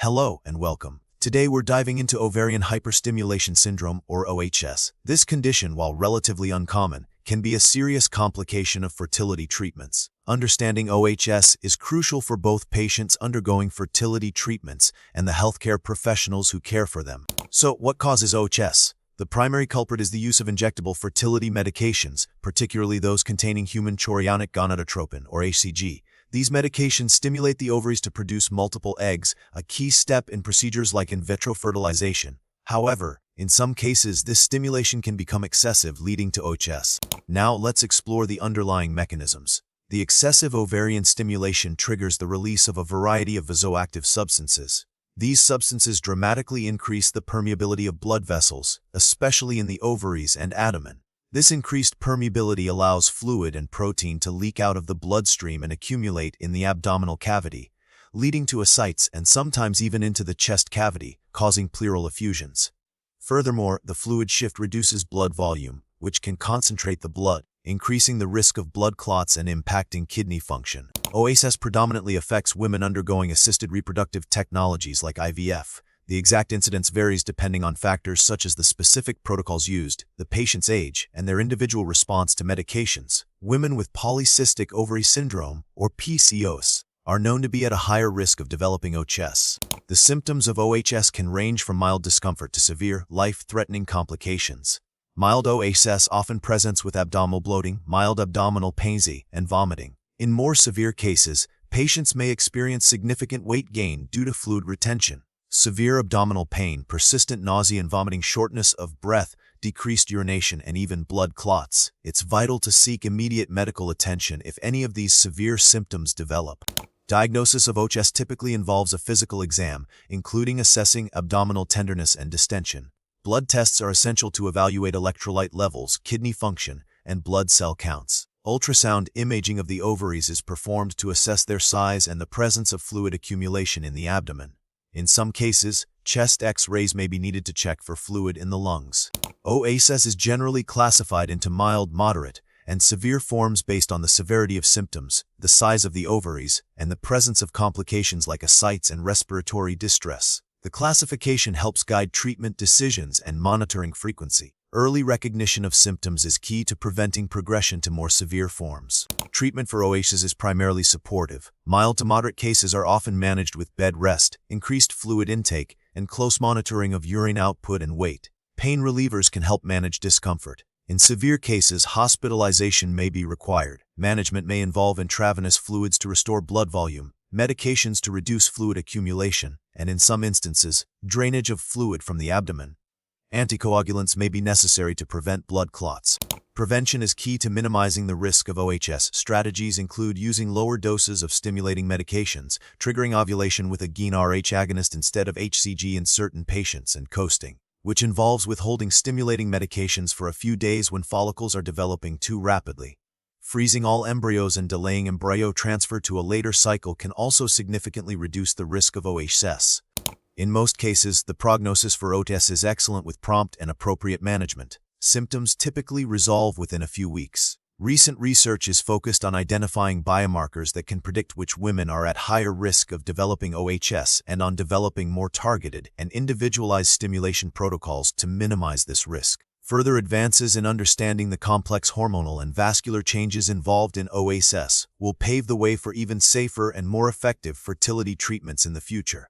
Hello and welcome. Today we're diving into ovarian hyperstimulation syndrome, or OHS. This condition, while relatively uncommon, can be a serious complication of fertility treatments. Understanding OHS is crucial for both patients undergoing fertility treatments and the healthcare professionals who care for them. So, what causes OHS? The primary culprit is the use of injectable fertility medications, particularly those containing human chorionic gonadotropin, or HCG. These medications stimulate the ovaries to produce multiple eggs, a key step in procedures like in vitro fertilization. However, in some cases, this stimulation can become excessive, leading to OHS. Now, let's explore the underlying mechanisms. The excessive ovarian stimulation triggers the release of a variety of vasoactive substances. These substances dramatically increase the permeability of blood vessels, especially in the ovaries and abdomen. This increased permeability allows fluid and protein to leak out of the bloodstream and accumulate in the abdominal cavity, leading to ascites and sometimes even into the chest cavity, causing pleural effusions. Furthermore, the fluid shift reduces blood volume, which can concentrate the blood, increasing the risk of blood clots and impacting kidney function. OHS predominantly affects women undergoing assisted reproductive technologies like IVF. The exact incidence varies depending on factors such as the specific protocols used, the patient's age, and their individual response to medications. Women with polycystic ovary syndrome, or PCOS, are known to be at a higher risk of developing OHS. The symptoms of OHS can range from mild discomfort to severe, life-threatening complications. Mild OHS often presents with abdominal bloating, mild abdominal pain, and vomiting. In more severe cases, patients may experience significant weight gain due to fluid retention. Severe abdominal pain, persistent nausea and vomiting, shortness of breath, decreased urination, and even blood clots. It's vital to seek immediate medical attention if any of these severe symptoms develop. Diagnosis of OHS typically involves a physical exam, including assessing abdominal tenderness and distension. Blood tests are essential to evaluate electrolyte levels, kidney function, and blood cell counts. Ultrasound imaging of the ovaries is performed to assess their size and the presence of fluid accumulation in the abdomen. In some cases, chest X-rays may be needed to check for fluid in the lungs. OHS is generally classified into mild, moderate, and severe forms based on the severity of symptoms, the size of the ovaries, and the presence of complications like ascites and respiratory distress. The classification helps guide treatment decisions and monitoring frequency. Early recognition of symptoms is key to preventing progression to more severe forms. Treatment for OHS is primarily supportive. Mild to moderate cases are often managed with bed rest, increased fluid intake, and close monitoring of urine output and weight. Pain relievers can help manage discomfort. In severe cases, hospitalization may be required. Management may involve intravenous fluids to restore blood volume, medications to reduce fluid accumulation, and in some instances, drainage of fluid from the abdomen. Anticoagulants may be necessary to prevent blood clots. Prevention is key to minimizing the risk of OHS. Strategies include using lower doses of stimulating medications, triggering ovulation with a GnRH agonist instead of HCG in certain patients, and coasting, which involves withholding stimulating medications for a few days when follicles are developing too rapidly. Freezing all embryos and delaying embryo transfer to a later cycle can also significantly reduce the risk of OHS. In most cases, the prognosis for OHS is excellent with prompt and appropriate management. Symptoms typically resolve within a few weeks. Recent research is focused on identifying biomarkers that can predict which women are at higher risk of developing OHS and on developing more targeted and individualized stimulation protocols to minimize this risk. Further advances in understanding the complex hormonal and vascular changes involved in OHS will pave the way for even safer and more effective fertility treatments in the future.